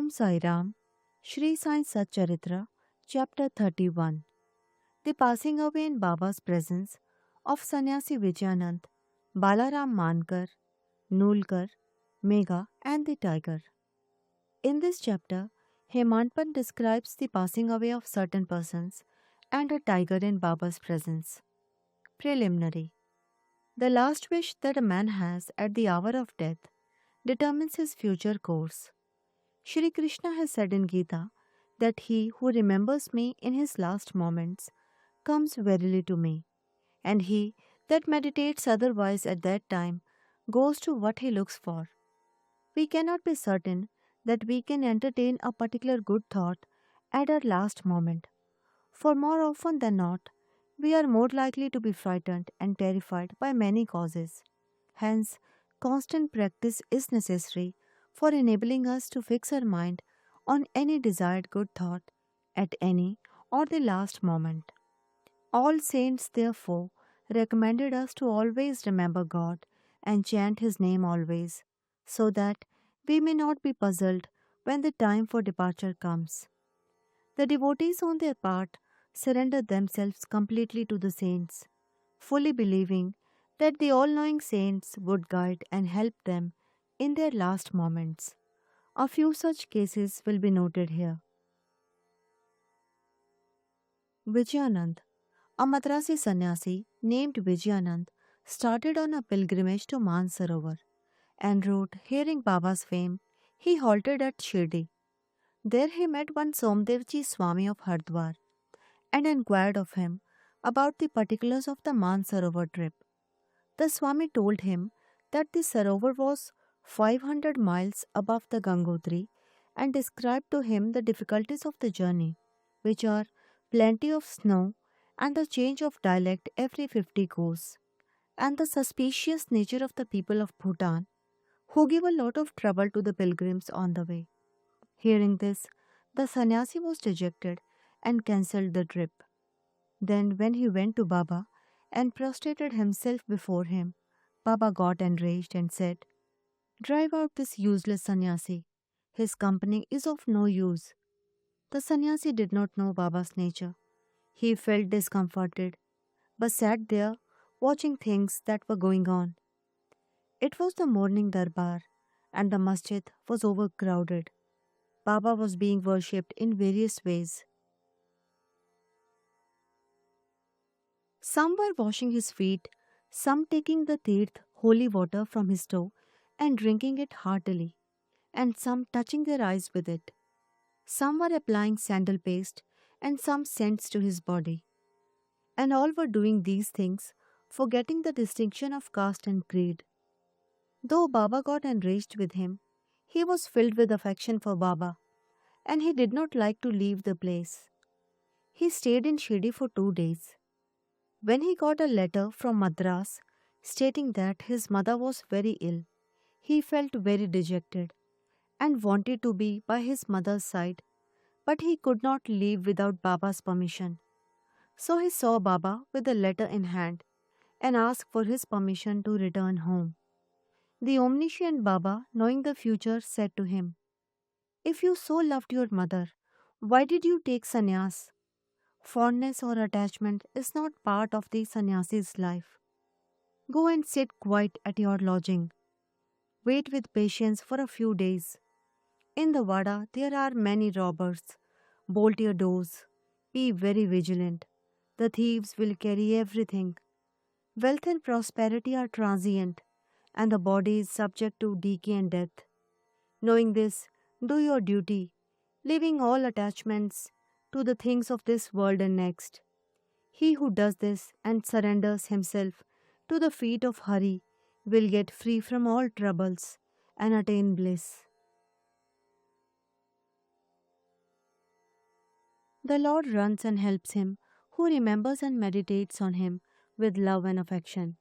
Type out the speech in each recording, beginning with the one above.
Om Sai Ram, Shri Sai Satcharitra, Chapter 31. The passing away in Baba's presence of Sannyasi Vijayanand, Balaram Mankar, Nulkar, Megha, and the tiger. In this chapter, Hemantpan describes the passing away of certain persons and a tiger in Baba's presence. Preliminary. The last wish that a man has at the hour of death determines his future course. Shri Krishna has said in Gita that he who remembers me in his last moments comes verily to me, and he that meditates otherwise at that time goes to what he looks for. We cannot be certain that we can entertain a particular good thought at our last moment, for more often than not, we are more likely to be frightened and terrified by many causes. Hence, constant practice is necessary for enabling us to fix our mind on any desired good thought at any or the last moment. All saints, therefore, recommended us to always remember God and chant His name always, so that we may not be puzzled when the time for departure comes. The devotees, on their part, surrendered themselves completely to the saints, fully believing that the all knowing saints would guide and help them in their last moments. A few such cases will be noted here. Vijayanand, a Madrasi sannyasi named Vijayanand, started on a pilgrimage to Mansarovar and wrote, hearing Baba's fame, he halted at Shirdi. There he met one Somdevji Swami of Hardwar and inquired of him about the particulars of the Mansarovar trip. The Swami told him that the Sarovar was 500 miles above the Gangotri and described to him the difficulties of the journey, which are plenty of snow and a change of dialect every 50 kos, and the suspicious nature of the people of Bhutan, who give a lot of trouble to the pilgrims on the way. Hearing this, the sannyasi was dejected and cancelled the trip. Then, when he went to Baba and prostrated himself before him, Baba got enraged and said, drive out this useless sannyasi. His company is of no use. The sannyasi did not know Baba's nature. He felt discomforted, but sat there watching things that were going on. It was the morning darbar, and the masjid was overcrowded. Baba was being worshipped in various ways. Some were washing his feet, some taking the tirth holy water from his toe and drinking it heartily, and some touching their eyes with it. Some were applying sandal paste and some scents to his body. And all were doing these things, forgetting the distinction of caste and creed. Though Baba got enraged with him, he was filled with affection for Baba, and he did not like to leave the place. He stayed in Shirdi for 2 days. When he got a letter from Madras stating that his mother was very ill, he felt very dejected and wanted to be by his mother's side, but he could not leave without Baba's permission. So he saw Baba with the letter in hand and asked for his permission to return home. The omniscient Baba, knowing the future, said to him, if you so loved your mother, why did you take sannyas? Fondness or attachment is not part of the sannyasi's life. Go and sit quiet at your lodging. Wait with patience for a few days. In the Vada there are many robbers. Bolt your doors. Be very vigilant. The thieves will carry everything. Wealth and prosperity are transient, and the body is subject to decay and death. Knowing this, do your duty, leaving all attachments to the things of this world and next. He who does this and surrenders himself to the feet of Hari will get free from all troubles and attain bliss. The Lord runs and helps him who remembers and meditates on him with love and affection.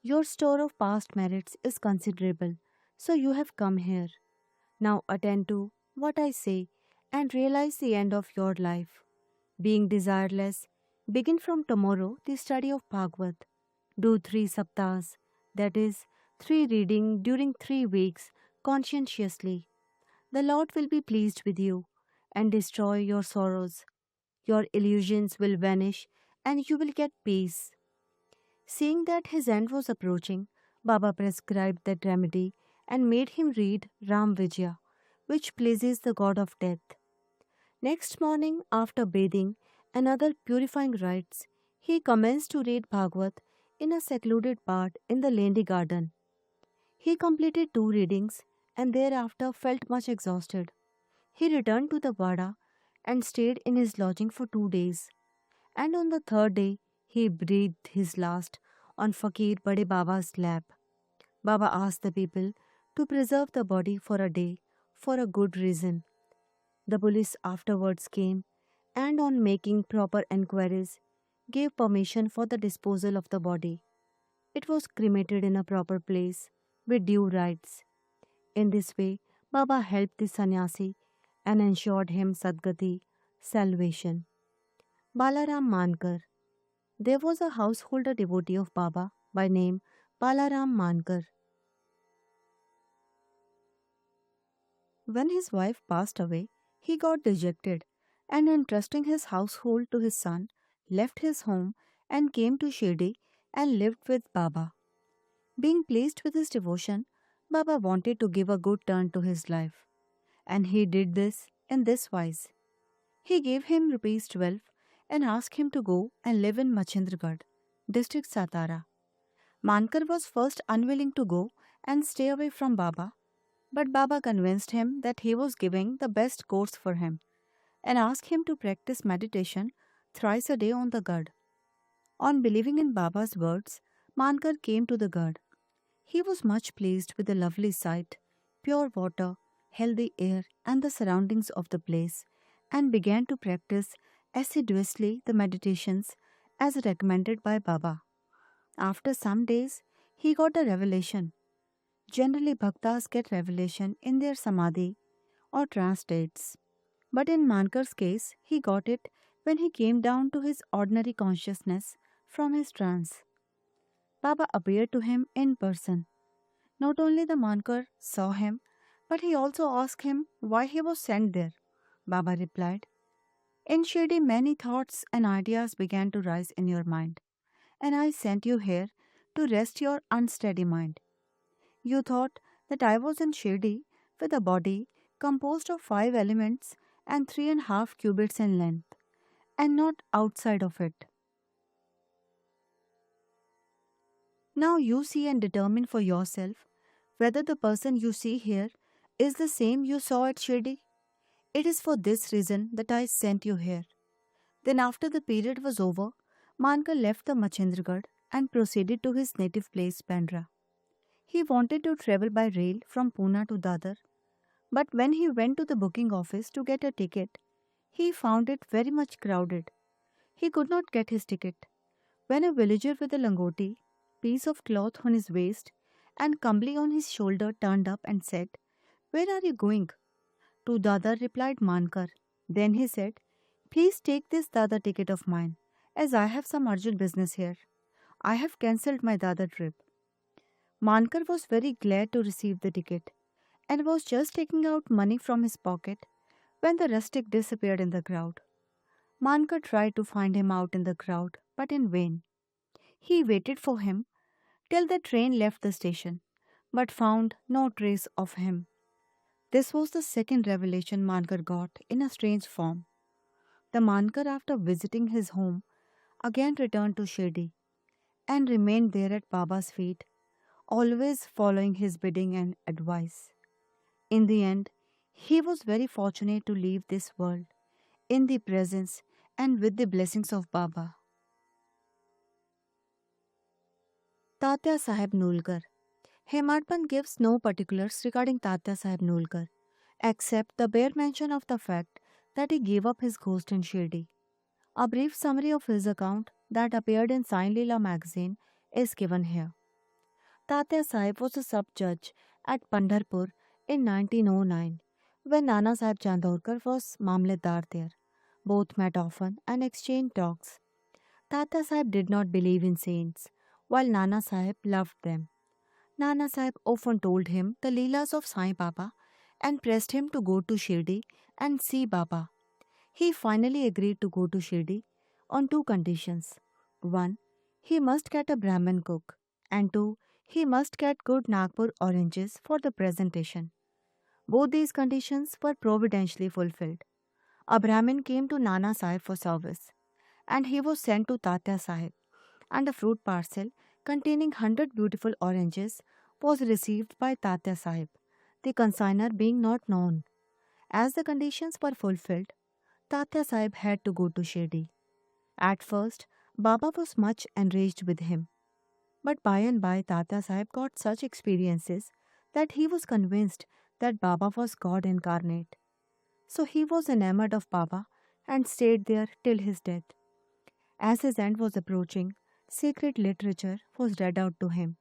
Your store of past merits is considerable, so you have come here. Now attend to what I say and realize the end of your life. Being desireless, begin from tomorrow the study of Bhagavad. Do 3 saptas, that is, 3 reading during 3 weeks conscientiously. The Lord will be pleased with you and destroy your sorrows. Your illusions will vanish and you will get peace. Seeing that his end was approaching, Baba prescribed that remedy and made him read Ram Vijaya, which pleases the god of death. Next morning, after bathing and other purifying rites, he commenced to read Bhagavad in a secluded part in the Lendi garden. He completed 2 readings and thereafter felt much exhausted. He returned to the Vada and stayed in his lodging for 2 days. And on the third day, he breathed his last on Fakir Bade Baba's lap. Baba asked the people to preserve the body for a day for a good reason. The police afterwards came and, on making proper enquiries, gave permission for the disposal of the body. It was cremated in a proper place with due rites. In this way, Baba helped the sannyasi and ensured him Sadgati, salvation. Balaram Mankar. There was a householder devotee of Baba by name Balaram Mankar. When his wife passed away, he got dejected and, entrusting his household to his son, left his home and came to Shirdi and lived with Baba. Being pleased with his devotion, Baba wanted to give a good turn to his life, and he did this in this wise. He gave him rupees 12 and asked him to go and live in Machendragarh, district Satara. Mankar was first unwilling to go and stay away from Baba, but Baba convinced him that he was giving the best course for him and asked him to practice meditation thrice a day on the Gad. On believing in Baba's words, Mankar came to the Gad. He was much pleased with the lovely sight, pure water, healthy air, and the surroundings of the place, and began to practice assiduously the meditations as recommended by Baba. After some days, he got a revelation. Generally, bhaktas get revelation in their samadhi or trance states. But in Mankar's case, he got it when he came down to his ordinary consciousness from his trance. Baba appeared to him in person. Not only the Mankar saw him, but he also asked him why he was sent there. Baba replied, "In Shirdi, many thoughts and ideas began to rise in your mind, and I sent you here to rest your unsteady mind. You thought that I was in Shirdi with a body composed of 5 elements and 3.5 cubits in length, and not outside of it. Now you see and determine for yourself whether the person you see here is the same you saw at Shirdi. It is for this reason that I sent you here." Then, after the period was over, Mankar left the Machendragarh and proceeded to his native place, Bandra. He wanted to travel by rail from Pune to Dadar, but when he went to the booking office to get a ticket, he found it very much crowded. He could not get his ticket. When a villager with a langoti, piece of cloth on his waist, and kambli on his shoulder turned up and said, "Where are you going?" "To Dadar," replied Mankar. Then he said, "Please take this Dadar ticket of mine, as I have some urgent business here. I have cancelled my Dadar trip." Mankar was very glad to receive the ticket and was just taking out money from his pocket when the rustic disappeared in the crowd. Mankar tried to find him out in the crowd, but in vain. He waited for him till the train left the station, but found no trace of him. This was the second revelation Mankar got in a strange form. The Mankar, after visiting his home, again returned to Shirdi and remained there at Baba's feet, always following his bidding and advice. In the end, he was very fortunate to leave this world in the presence and with the blessings of Baba. Tatya Sahib Nulkar. Hemadpant gives no particulars regarding Tatya Sahib Nulkar, except the bare mention of the fact that he gave up his ghost in Shirdi. A brief summary of his account that appeared in Sai Leela magazine is given here. Tatya Sahib was a sub-judge at Pandharpur in 1909 when Nana Sahib Chandorkar was Mamledar there. Both met often and exchanged talks. Tatya Sahib did not believe in saints, while Nana Sahib loved them. Nana Sahib often told him the Leelas of Sai Baba and pressed him to go to Shirdi and see Baba. He finally agreed to go to Shirdi on two conditions. One, he must get a Brahmin cook, and two, he must get good Nagpur oranges for the presentation. Both these conditions were providentially fulfilled. A Brahmin came to Nana Sahib for service, and he was sent to Tatya Sahib, and a fruit parcel containing 100 beautiful oranges was received by Tatya Sahib, the consigner being not known. As the conditions were fulfilled, Tatya Sahib had to go to Shirdi. At first, Baba was much enraged with him, but by and by Tatya Sahib got such experiences that he was convinced that Baba was God incarnate. So he was enamored of Baba and stayed there till his death. As his end was approaching, sacred literature was read out to him,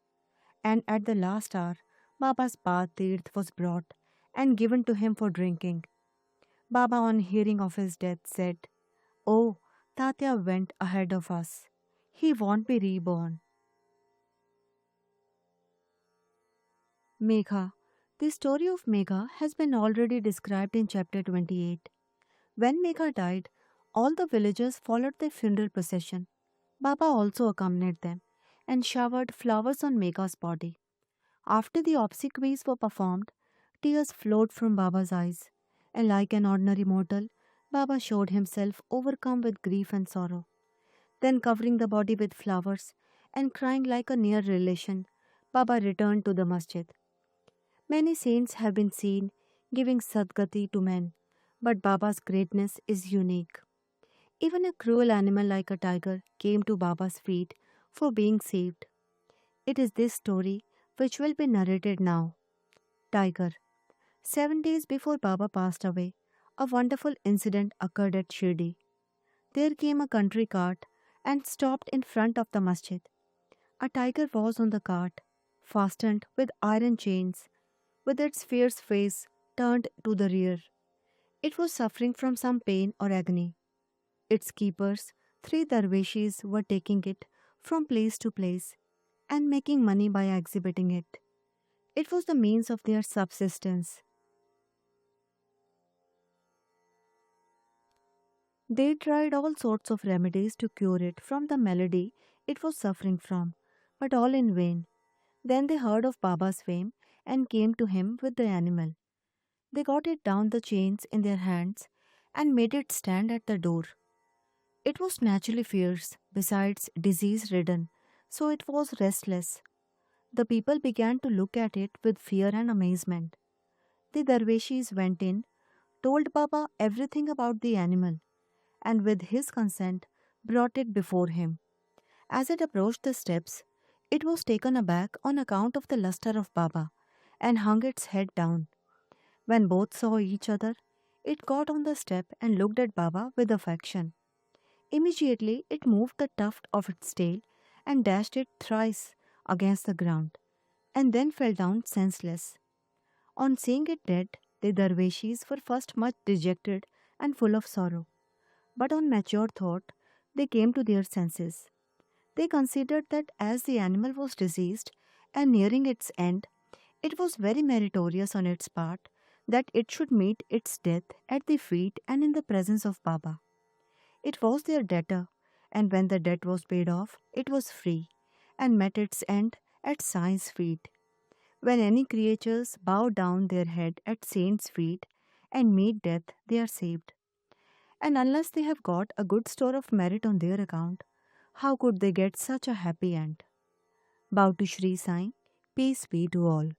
and at the last hour, Baba's bath tirth was brought and given to him for drinking. Baba, on hearing of his death, said, "Oh, Tatya went ahead of us. He won't be reborn." Megha. The story of Megha has been already described in chapter 28. When Megha died, all the villagers followed the funeral procession. Baba also accompanied them and showered flowers on Megha's body. After the obsequies were performed, tears flowed from Baba's eyes, and like an ordinary mortal, Baba showed himself overcome with grief and sorrow. Then, covering the body with flowers and crying like a near relation, Baba returned to the masjid. Many saints have been seen giving sadgati to men, but Baba's greatness is unique. Even a cruel animal like a tiger came to Baba's feet for being saved. It is this story which will be narrated now. Tiger. 7 days before Baba passed away, a wonderful incident occurred at Shirdi. There came a country cart and stopped in front of the masjid. A tiger was on the cart, fastened with iron chains, with its fierce face turned to the rear. It was suffering from some pain or agony. Its keepers, three darveshis, were taking it from place to place and making money by exhibiting it. It was the means of their subsistence. They tried all sorts of remedies to cure it from the malady it was suffering from, but all in vain. Then they heard of Baba's fame and came to him with the animal. They got it down the chains in their hands and made it stand at the door. It was naturally fierce, besides disease ridden, so it was restless. The people began to look at it with fear and amazement. The Darveshis went in, told Baba everything about the animal, and with his consent brought it before him. As it approached the steps, it was taken aback on account of the lustre of Baba and hung its head down. When both saw each other, it got on the step and looked at Baba with affection. Immediately it moved the tuft of its tail and dashed it thrice against the ground, and then fell down senseless. On seeing it dead, the Darveshis were first much dejected and full of sorrow, but on mature thought, they came to their senses. They considered that as the animal was diseased and nearing its end, it was very meritorious on its part that it should meet its death at the feet and in the presence of Baba. It was their debtor, and when the debt was paid off, it was free and met its end at saint's feet. When any creatures bow down their head at saint's feet and meet death, they are saved. And unless they have got a good store of merit on their account, how could they get such a happy end? Bow to Sri Sai, peace be to all.